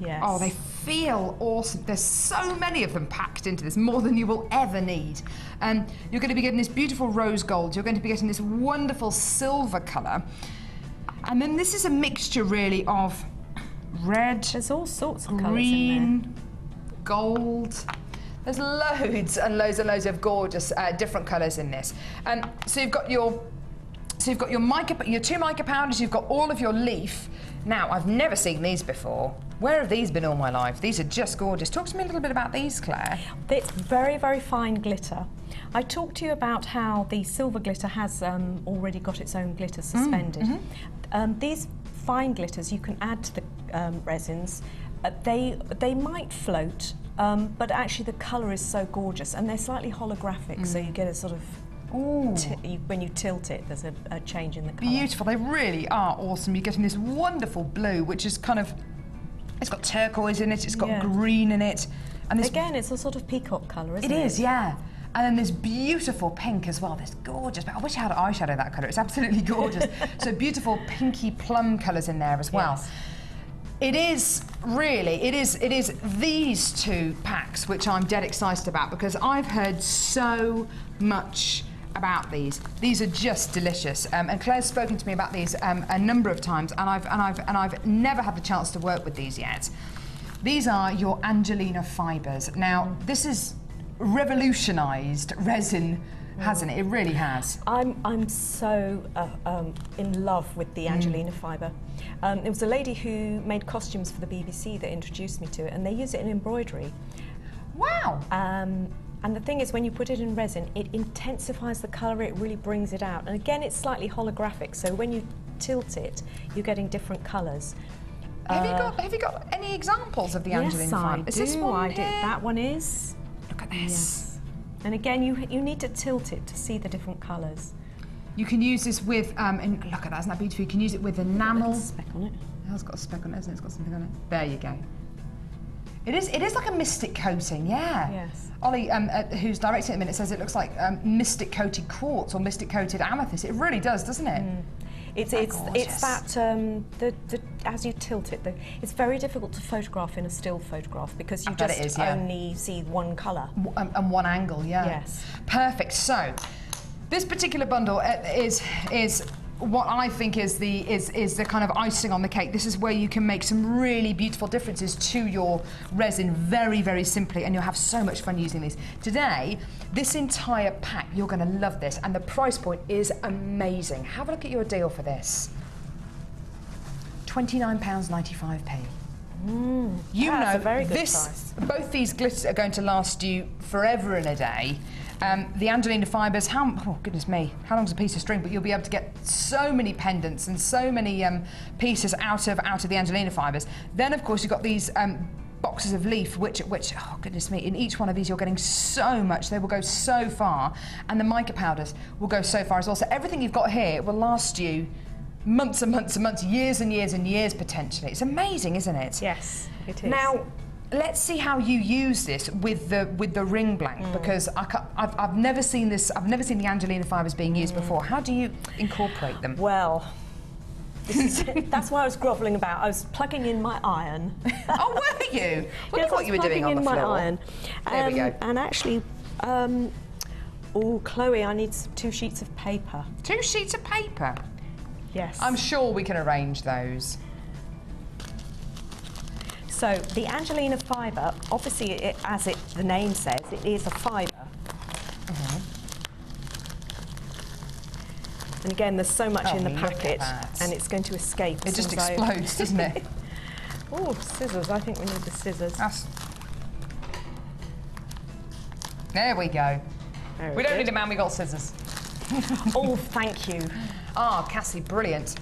Yes. Oh, they feel awesome. There's so many of them packed into this, more than you will ever need. You're going to be getting this beautiful rose gold. You're going to be getting this wonderful silver colour. And then this is a mixture really of red, there's all sorts of green, gold. There's loads and loads and loads of gorgeous different colours in this. So you've got your two mica powders. You've got all of your leaf. Now, I've never seen these before. Where have these been all my life? These are just gorgeous. Talk to me a little bit about these, Claire. It's very, very fine glitter. I talked to you about how the silver glitter has already got its own glitter suspended. These fine glitters you can add to the resins. They might float, but actually the colour is so gorgeous, and they're slightly holographic, so you get a sort of when you tilt it, there's a change in the colour. Beautiful, they really are awesome. You're getting this wonderful blue, which is kind of, it's got turquoise in it, it's got green in it. And this, again, it's a sort of peacock colour, isn't it? It is, yeah. And then this beautiful pink as well, this gorgeous, but I wish I had eyeshadow that colour, it's absolutely gorgeous. So beautiful pinky plum colours in there as well. Yes. It is really, it is these two packs which I'm dead excited about, because I've heard so much about these. These are just delicious, and Claire's spoken to me about these a number of times, and I've never had the chance to work with these yet. These are your Angelina fibres. Now, this is revolutionised resin, hasn't it? It really has. I'm so in love with the Angelina fibre. It was a lady who made costumes for the BBC that introduced me to it, and they use it in embroidery. Wow! And the thing is, when you put it in resin, it intensifies the colour, it really brings it out. And again, it's slightly holographic, so when you tilt it, you're getting different colours. Have you got any examples of the Angelina fibre? Yes, I do. This one here? That one is. Look at this. Yes. And again, you need to tilt it to see the different colours. You can use this with, look at that, isn't that beautiful? You can use it with enamel. A speck on it. It has got a speck on it, hasn't it? It's got something on it. There you go. It is like a mystic coating, yeah. Yes. Ollie, who's directing it at the minute, says it looks like mystic coated quartz or mystic coated amethyst. It really does, doesn't it? It's that as you tilt it, it's very difficult to photograph in a still photograph, because you just only see one colour and one angle. Yeah. Yes. Perfect. So, this particular bundle is what I think is the kind of icing on the cake. This is where you can make some really beautiful differences to your resin very, very simply, and you'll have so much fun using these. Today, this entire pack, you're going to love this, and the price point is amazing. Have a look at your deal for this. £29.95p. You know, a very good price. Both these glitters are going to last you forever and a day. The Angelina fibres, oh goodness me, how long's a piece of string? But you'll be able to get so many pendants and so many pieces out of the Angelina fibres. Then, of course, you've got these boxes of leaf, which, oh goodness me, in each one of these you're getting so much. They will go so far, and the mica powders will go so far as well. So everything you've got here will last you months and months and months, years and years and years potentially. It's amazing, isn't it? Yes, it is. Now, let's see how you use this with the ring blank, because I've never seen this. I've never seen the Angelina fibres being used before. How do you incorporate them? Well, that's why I was grovelling about. I was plugging in my iron. Oh, were you? Look at what you were doing on the floor. Plugging in my iron. There we go. And actually, oh, Chloe, I need 2 sheets of paper. 2 sheets of paper? Yes. I'm sure we can arrange those. So the Angelina fibre, obviously, the name says, it is a fibre. And again, there's so much in the packet, and it's going to escape. It just explodes, doesn't it? Oh, scissors. I think we need the scissors. There we go. Very we don't good. need a man, we got scissors. Oh, thank you. Ah, Cassie, brilliant.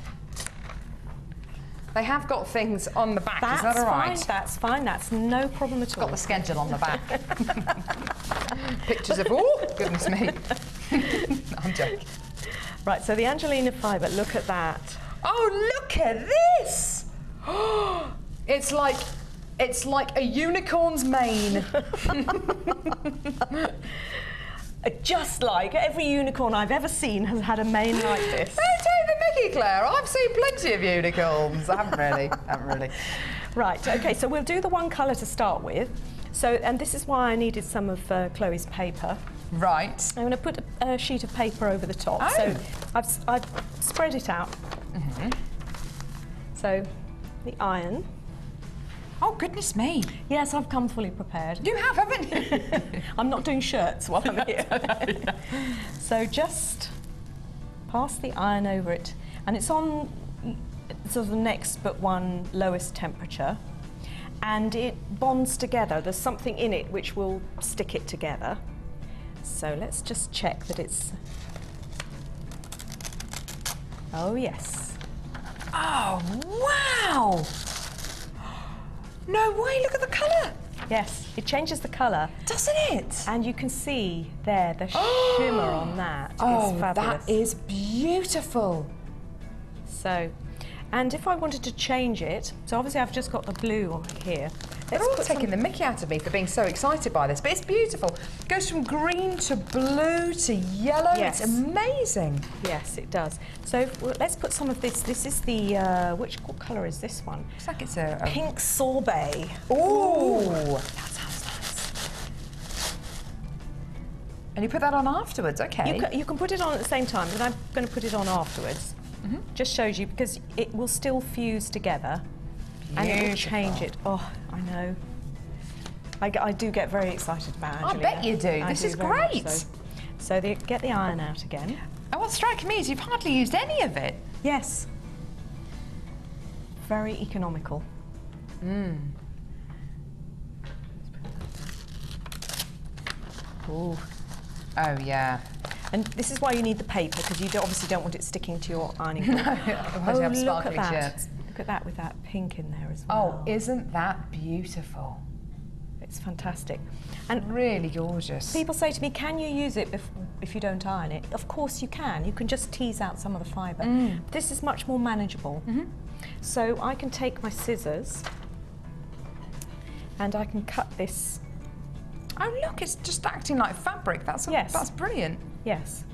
They have got things on the back, That's is that all right? fine, that's fine, that's no problem at all. Got the schedule on the back. Pictures of, oh, goodness me. I'm joking. Right, so the Angelina fibre, look at that. Oh, look at this! It's like a unicorn's mane. Just like every unicorn I've ever seen has had a mane like this. Don't take the mickey, Claire. I've seen plenty of unicorns. I haven't really. Right, okay, so we'll do the one colour to start with. So, and this is why I needed some of Chloe's paper. Right. I'm going to put a sheet of paper over the top. Oh. So I've spread it out. So the iron. Oh, goodness me. Yes, I've come fully prepared. You have, haven't you? I'm not doing shirts while I'm here. So just pass the iron over it. And it's on sort of the next but one lowest temperature. And it bonds together. There's something in it which will stick it together. So let's just check that it's... Oh, yes. Oh, wow! No way, look at the colour! Yes, it changes the colour. Doesn't it? And you can see there the shimmer on that is fabulous. That is beautiful. So, and if I wanted to change it, so obviously I've just got the blue on here. They're all taking the mickey out of me for being so excited by this, but it's beautiful. It goes from green to blue to yellow. Yes. It's amazing. Yes, it does. So let's put some of this. This is the, what colour is this one? Looks like it's a... Pink sorbet. Ooh, that sounds nice. And you put that on afterwards, okay. You can put it on at the same time, but I'm going to put it on afterwards. Just shows you, because it will still fuse together. And it will change it. Oh, I know. I do get very excited about Angelina. I bet you do. This is great. So get the iron out again. And what's striking me is you've hardly used any of it. Yes. Very economical. Ooh. Oh, yeah. And this is why you need the paper, because you obviously don't want it sticking to your ironing board. Otherwise you have look at sparkly that. shirts. Look at that with that pink in there as well. Oh, isn't that beautiful? It's fantastic. And really gorgeous. people say to me, can you use it if you don't iron it? Of course you can. You can just tease out some of the fibre. This is much more manageable. So I can take my scissors and I can cut this. Oh, look, it's just acting like fabric. That's brilliant. Yes.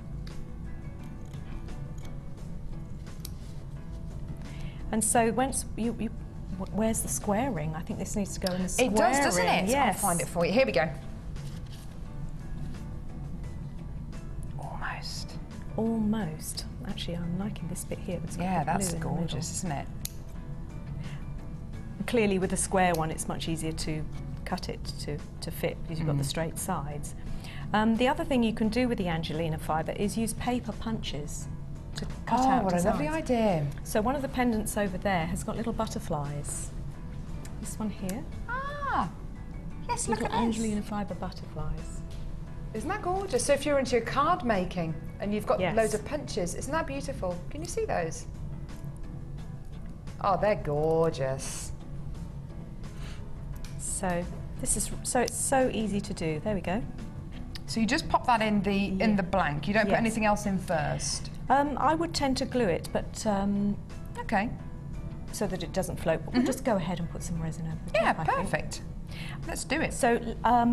And so once where's the squaring? I think this needs to go in the squaring. It does, doesn't it? Yes. I'll find it for you. Here we go. Almost. Almost. Actually, I'm liking this bit here. Yeah, that's gorgeous, isn't it? Clearly, with the square one, it's much easier to cut it to fit because you've got the straight sides. The other thing you can do with the Angelina fibre is use paper punches to cut out what designs. a lovely idea. So one of the pendants over there has got little butterflies. This one here. Ah, yes, look Little at Angelina fibre butterflies. Isn't that gorgeous? So if you're into your card making and you've got Yes. loads of punches, isn't that beautiful? Can you see those? Oh, they're gorgeous. So it's so easy to do. There we go. So you just pop that in the blank. You don't put Yes. anything else in first. I would tend to glue it, but Okay. so that it doesn't float. But we'll just go ahead and put some resin over the Yeah, top. I think. perfect. Let's do it. So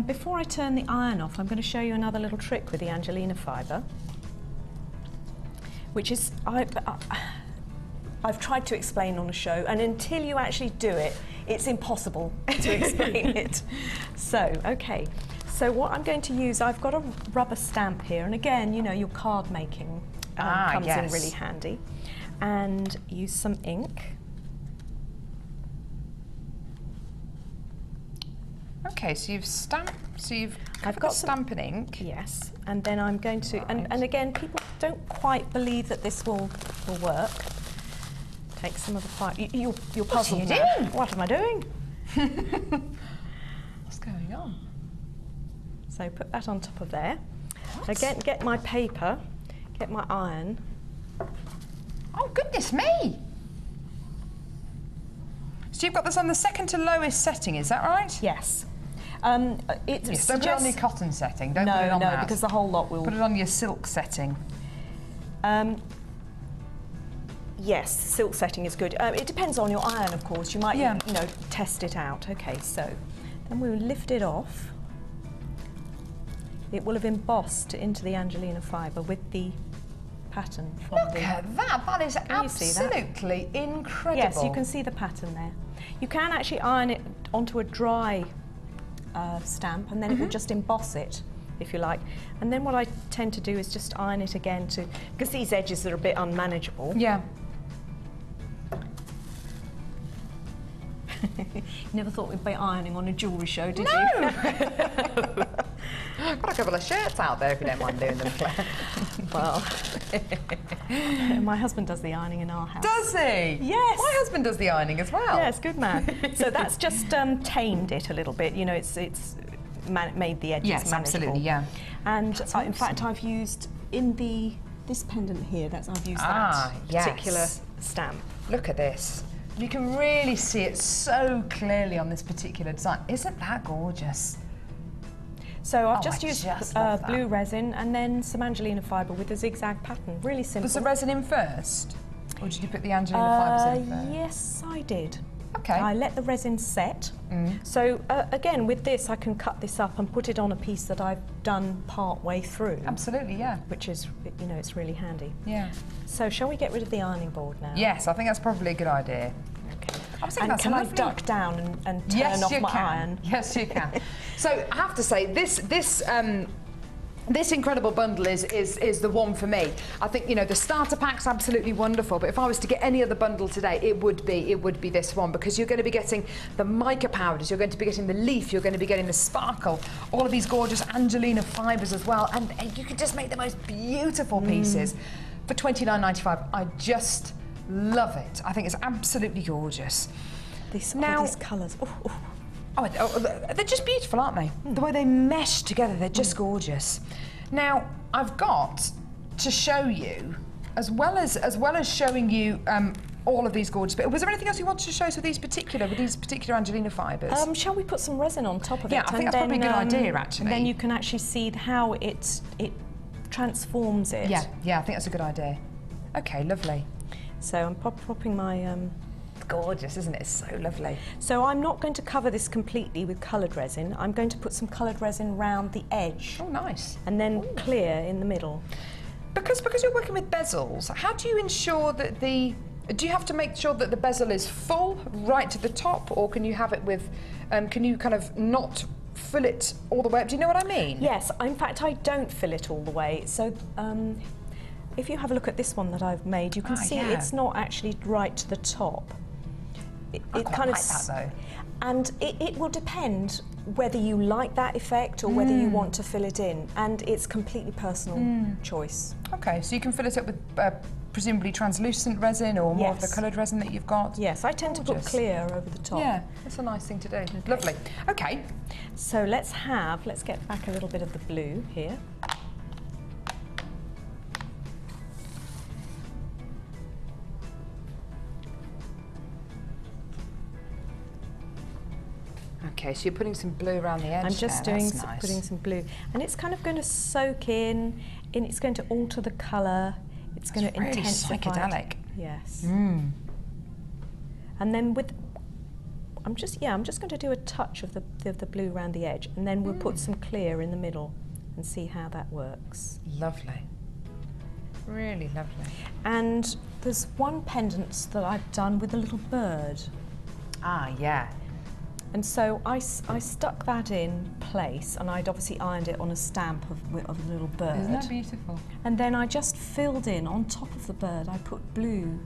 before I turn the iron off, I'm going to show you another little trick with the Angelina fibre, which is I've tried to explain on a show, and until you actually do it, it's impossible to explain it. So, okay. So what I'm going to use, I've got a rubber stamp here, and again, you know, your card making comes in really handy. And use some ink. Okay, so you've stamped, so I've got some stamping ink. Yes, and then I'm going to, and again, people don't quite believe that this will work. Take some of the fire. You're puzzled. What are you doing? What am I doing? What's going on? So put that on top of there. What? Again, get my paper, get my iron. Oh, goodness me! So you've got this on the second to lowest setting, is that right? Yes. Yes, don't put it on your cotton setting. Don't put it on that. Because the whole lot will. Put it on your silk setting. Yes, silk setting is good. It depends on your iron, of course. You might, you know, test it out. Okay, so then we'll lift it off. It will have embossed into the Angelina fibre with the pattern from Look at that! That is absolutely incredible. Yes, you can see the pattern there. You can actually iron it onto a dry stamp, and then it will just emboss it, if you like. And then what I tend to do is just iron it again because these edges are a bit unmanageable. Yeah. You never thought we'd be ironing on a jewellery show, did you? No! Got a couple of shirts out there if you don't mind doing them, Claire. Well, my husband does the ironing in our house. Does he? Yes. My husband does the ironing as well. Yes, good man. So that's just tamed it a little bit. You know, it's made the edges manageable. Absolutely, yeah. And in fact, I've used this pendant here. I've used that particular stamp. Look at this. You can really see it so clearly on this particular design. Isn't that gorgeous? So I've just used blue resin and then some Angelina fibre with a zigzag pattern. Really simple. Was the resin in first? Or did you put the Angelina fibres in first? Yes, I did. Okay. I let the resin set. So again, with this, I can cut this up and put it on a piece that I've done part way through. Absolutely, yeah. Which is, you know, it's really handy. Yeah. So shall we get rid of the ironing board now? Yes, I think that's probably a good idea. Okay. And can I duck down and turn off my iron? Yes, you can. So I have to say, this incredible bundle is the one for me. I think, you know, the starter pack's absolutely wonderful, but if I was to get any other bundle today, it would be this one, because you're going to be getting the mica powders, you're going to be getting the leaf, you're going to be getting the sparkle, all of these gorgeous Angelina fibres as well, and you can just make the most beautiful pieces for $29.95. I just love it. I think it's absolutely gorgeous. These colours. Oh, they're just beautiful, aren't they? The way they mesh together, they're just gorgeous. Now, I've got to show you, as well as showing you all of these gorgeous bits. Was there anything else you wanted to show us with these particular Angelina fibres? Shall we put some resin on top of it? Yeah, I think that's probably a good idea, actually. And then you can actually see how it transforms it. Yeah, I think that's a good idea. Okay, lovely. So I'm popping my... Gorgeous, isn't it? It's so lovely. So I'm not going to cover this completely with coloured resin. I'm going to put some coloured resin round the edge. Oh, nice. And then clear in the middle. Because you're working with bezels, how do you ensure that do you have to make sure that the bezel is full right to the top, or can you have it with, can you kind of not fill it all the way up? Do you know what I mean? Yes, in fact I don't fill it all the way. So if you have a look at this one that I've made, you can see it's not actually right to the top. I quite like that though. And it will depend whether you like that effect or whether you want to fill it in, and it's completely personal choice. Okay, so you can fill it up with presumably translucent resin or more of the coloured resin that you've got? Yes, I tend to put clear over the top. Yeah, that's a nice thing to do. Okay. Lovely. Okay. So let's get back a little bit of the blue here. Okay, so you're putting some blue around the edge. I'm just putting some blue, and it's kind of going to soak in, and it's going to alter the colour. It's going to intensify. Psychedelic. Yes. And then I'm just going to do a touch of the blue around the edge, and then we'll put some clear in the middle, and see how that works. Lovely. Really lovely. And there's one pendant that I've done with a little bird. Ah, yeah. And so I stuck that in place, and I'd obviously ironed it on a stamp of a little bird. Isn't that beautiful? And then I just filled in, on top of the bird, I put blue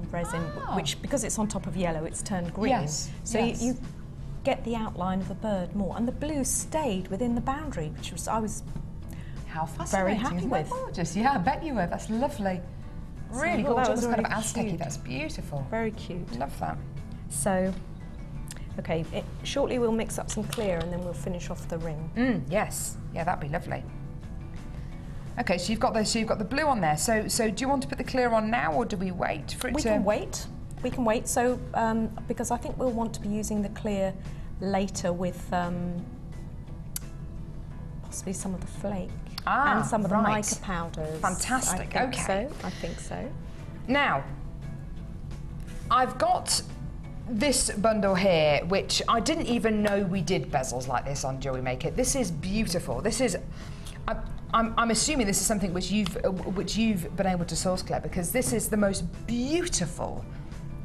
resin, which, because it's on top of yellow, it's turned green. Yes. So get the outline of a bird more. And the blue stayed within the boundary, which was, I was How fascinating. very happy Isn't that with. gorgeous? Yeah, I bet you were. That's lovely. Really So I thought that gorgeous. was Kind of really Aztec-y. cute. That's beautiful. Very cute. Love that. So, okay, shortly we'll mix up some clear and then we'll finish off the ring. Yes. Yeah, that'd be lovely. Okay, so you've got the blue on there. So do you want to put the clear on now, or do we wait for it We to? can wait. We can wait. So, because I think we'll want to be using the clear later with possibly some of the flake and some of the mica powders. Fantastic. Okay. I think so. Now, I've got this bundle here, which I didn't even know we did bezels like this on Jewellery Maker. This is beautiful. This is. I'm assuming this is something which you've been able to source, Claire, because this is the most beautiful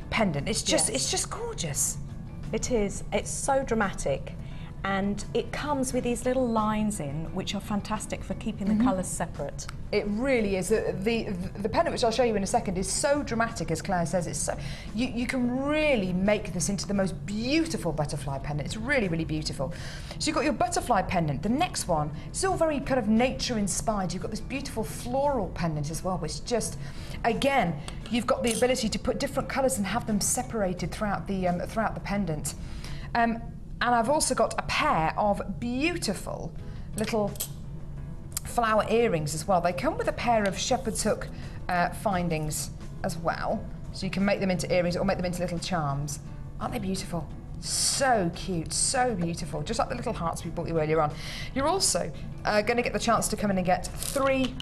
pendant. It's just gorgeous. It is. It's so dramatic, and it comes with these little lines in, which are fantastic for keeping the colours separate. It really is. The pendant, which I'll show you in a second, is so dramatic, as Claire says. It's so you can really make this into the most beautiful butterfly pendant. It's really, really beautiful. So you've got your butterfly pendant. The next one is all very kind of nature inspired. You've got this beautiful floral pendant as well, which just, again, you've got the ability to put different colours and have them separated throughout the pendant. And I've also got a pair of beautiful little flower earrings as well. They come with a pair of shepherd's hook findings as well, so you can make them into earrings or make them into little charms. Aren't they beautiful? So cute, so beautiful, just like the little hearts we bought you earlier on. You're also going to get the chance to come in and get 3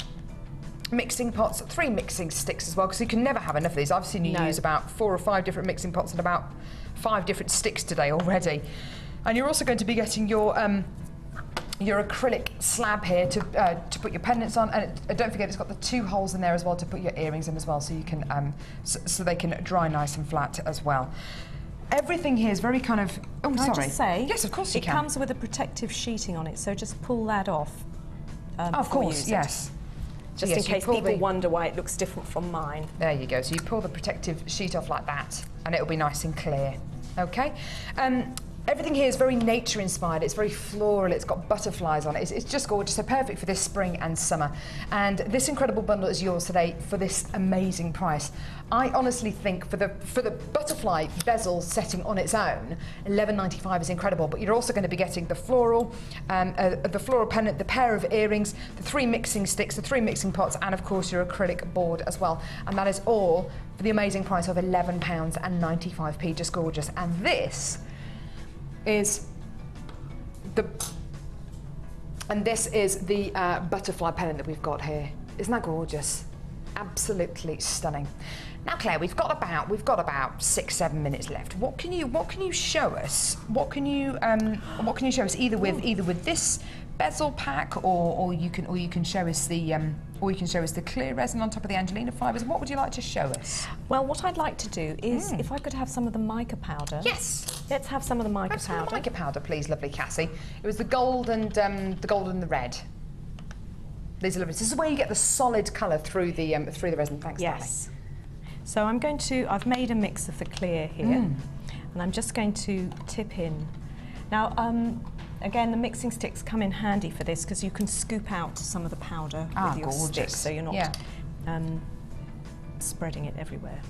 mixing pots, 3 mixing sticks as well, because you can never have enough of these. I've seen you use about 4 or 5 different mixing pots and about 5 different sticks today already. And you're also going to be getting your acrylic slab here to put your pendants on, and don't forget it's got the 2 holes in there as well to put your earrings in as well, so you can so they can dry nice and flat as well. Everything here is very kind of. Oh, Can sorry. I just say? Yes, of course you can. It comes with a protective sheeting on it, so just pull that off. Of course, yes. Just in case people wonder why it looks different from mine. There you go. So you pull the protective sheet off like that, and it'll be nice and clear. Okay. Everything here is very nature inspired. It's very floral. It's got butterflies on it. It's just gorgeous. So perfect for this spring and summer. And this incredible bundle is yours today for this amazing price. I honestly think for the butterfly bezel setting on its own, $11.95 is incredible. But you're also going to be getting the floral pendant, the pair of earrings, the 3 mixing sticks, the 3 mixing pots, and of course your acrylic board as well. And that is all for the amazing price of £11.95. Just gorgeous. And this is the butterfly pendant that we've got here. Isn't that gorgeous? Absolutely stunning. Now, Claire, we've got about 6-7 minutes left. What can you show us? What can you show us either with this bezel pack, or you can show us the clear resin on top of the Angelina fibres. What would you like to show us? Well, what I'd like to do is, if I could have some of the mica powder. Yes. Let's have some of the mica powder. Mica powder, please, lovely Cassie. It was the gold and the red. These are lovely. This is where you get the solid colour through the resin. Thanks, yes. So I've made a mix of the clear here, and I'm just going to tip in. Now, again, the mixing sticks come in handy for this because you can scoop out some of the powder with your stick, so you're not spreading it everywhere.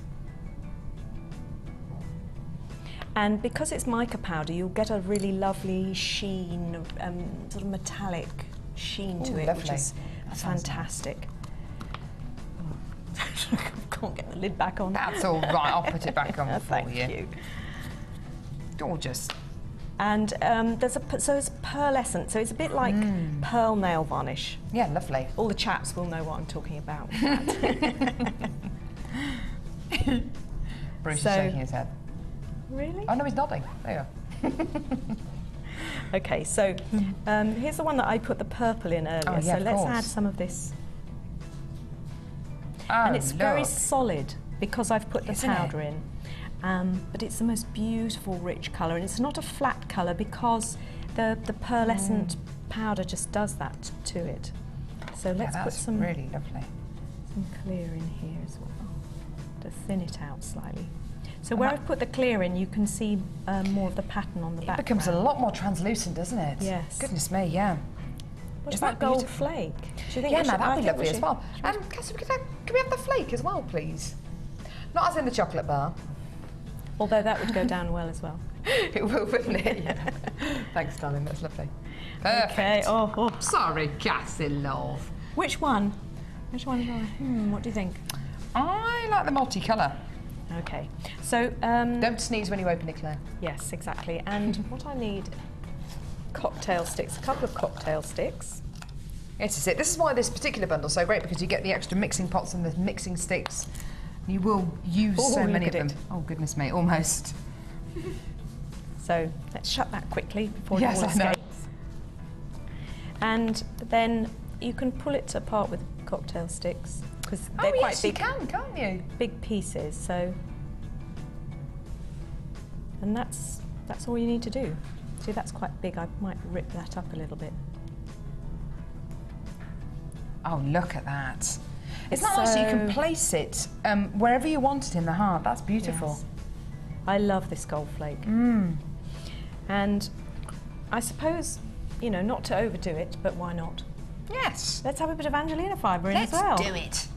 And because it's mica powder, you'll get a really lovely sheen, sort of metallic sheen to it, which is fantastic. I can't get the lid back on. That's all right, I'll put it back on for you. Thank you. Gorgeous. And so it's pearlescent, so it's a bit like pearl nail varnish. Yeah, lovely. All the chaps will know what I'm talking about. Bruce is shaking his head. Really? Oh no, he's nodding. There you are. Okay, so here's the one that I put the purple in earlier. Oh, yeah, so let's add some of this. Oh, and it's very solid because I've put the powder in. But it's the most beautiful, rich colour, and it's not a flat colour because the pearlescent powder just does that to it. So let's put some really lovely. Some clear in here as well to thin it out slightly. So where I've put the clear in, you can see more of the pattern on the back. It becomes a lot more translucent, doesn't it? Yes. Goodness me, yeah. What Is about that gold beautiful? flake? Do you think Yeah, we no, should- I that'd be think we lovely as should- well. Cassie, can we have the flake as well, please? Not as in the chocolate bar. Although that would go down well as well. It will, wouldn't it? Yeah. Thanks, darling, that's lovely. Perfect. Okay, oh. Sorry, Cassie, love. Which one? Which one? What do you think? I like the multicolour. Okay, so... Don't sneeze when you open it, Claire. Yes, exactly. And what I need, cocktail sticks, a couple of cocktail sticks. This is it. This is why this particular bundle's so great, because you get the extra mixing pots and the mixing sticks. You will use so many of them. Oh, goodness me, almost. So let's shut that quickly before Yes, it all I know. escapes. And then you can pull it apart with cocktail sticks because they're quite yes, big. you can, can't you? Big pieces. So, and that's all you need to do. See, that's quite big. I might rip that up a little bit. Oh, look at that. It's not nice that you can place it wherever you want it in the heart. That's beautiful. Yes. I love this gold flake. And I suppose, you know, not to overdo it, but why not? Yes. Let's have a bit of Angelina fibre in as well. Let's do it.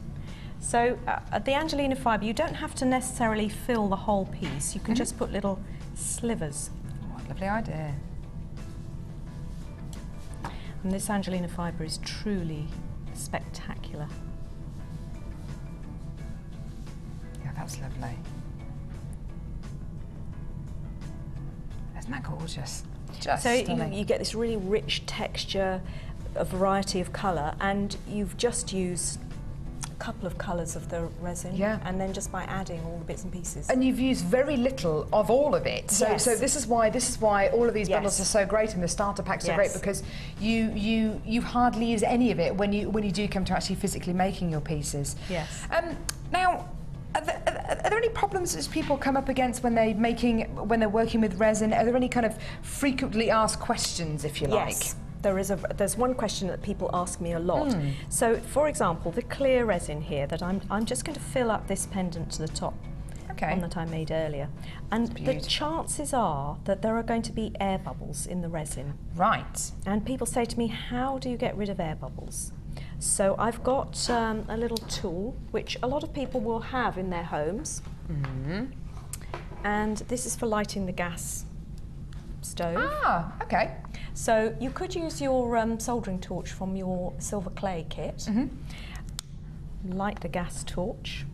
So the Angelina fibre, you don't have to necessarily fill the whole piece. You can just put little slivers. Oh, what a lovely idea. And this Angelina fibre is truly spectacular. Yeah, that's lovely. Isn't that gorgeous? Just So stunning. you get this really rich texture, a variety of colour, and you've just used a couple of colours of the resin, Yeah. and then just by adding all the bits and pieces. And you've used very little of all of it. So, Yes. so this is why all of these bundles Yes. are so great, and the starter packs are Yes. great, because you hardly use any of it when you do come to actually physically making your pieces. Yes. Now, are there any problems that people come up against when they're working with resin? Are there any kind of frequently asked questions, if you like? Yes. There's one question that people ask me a lot. So, for example, the clear resin here that I'm just going to fill up this pendant to the top, Okay. one that I made earlier, and the beautiful. chances are that there are going to be air bubbles in the resin. Right. And people say to me, how do you get rid of air bubbles? So I've got a little tool which a lot of people will have in their homes, and this is for lighting the gas stove. Ah, okay. So you could use your soldering torch from your silver clay kit, light the gas torch,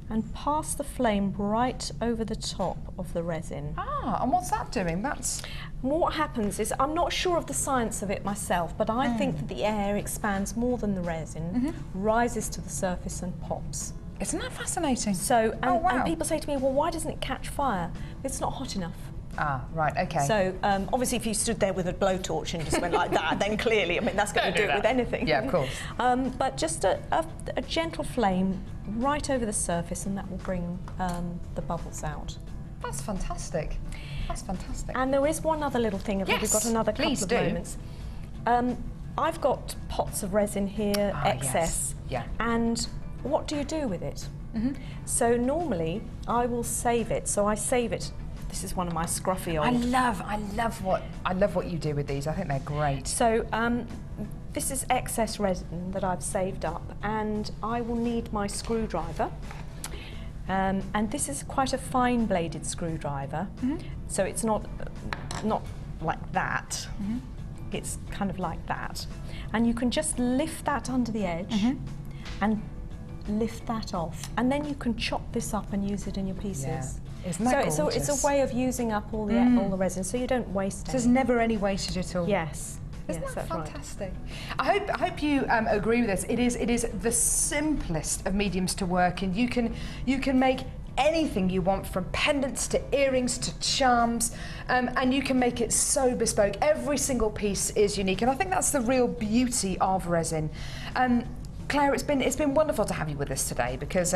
and pass the flame right over the top of the resin. Ah, and what's that doing? That's... And what happens is, I'm not sure of the science of it myself, but I think that the air expands more than the resin, rises to the surface and pops. Isn't that fascinating? So, Oh, wow. and people say to me, well, why doesn't it catch fire? It's not hot enough. Ah, right, okay. So obviously if you stood there with a blowtorch and just went like that, then clearly, I mean, that's going to do it with anything. Yeah, of course. But just a gentle flame right over the surface, and that will bring the bubbles out. That's fantastic. That's fantastic. And there is one other little thing, if we've Yes, got another couple please of do. moments. I've got pots of resin here, excess. Yes. Yeah. And what do you do with it? So normally I will save it. So I save it. This is one of my scruffy old. I love what you do with these. I think they're great. So this is excess resin that I've saved up, and I will need my screwdriver. And this is quite a fine bladed screwdriver, so it's not like that. It's kind of like that, and you can just lift that under the edge and lift that off, and then you can chop this up and use it in your pieces. Yeah. Isn't that so gorgeous? it's a way of using up all the resin, so you don't waste There's any. never any wastage at all. Yes. Isn't yes, that that's right. fantastic? I hope you agree with this. It is the simplest of mediums to work in. You can make anything you want, from pendants to earrings to charms, and you can make it so bespoke. Every single piece is unique, and I think that's the real beauty of resin. Claire, it's been wonderful to have you with us today, because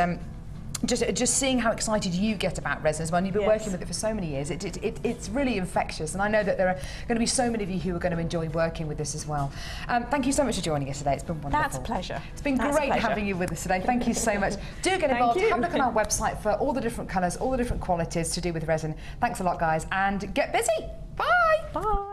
just seeing how excited you get about resin as well. And you've been working with it for so many years. It's really infectious, and I know that there are going to be so many of you who are going to enjoy working with this as well. Thank you so much for joining us today. It's been wonderful. That's a pleasure. It's been great having you with us today. Thank you so much. Do get involved. Have a look on our website for all the different colours, all the different qualities to do with resin. Thanks a lot, guys, and get busy. Bye. Bye.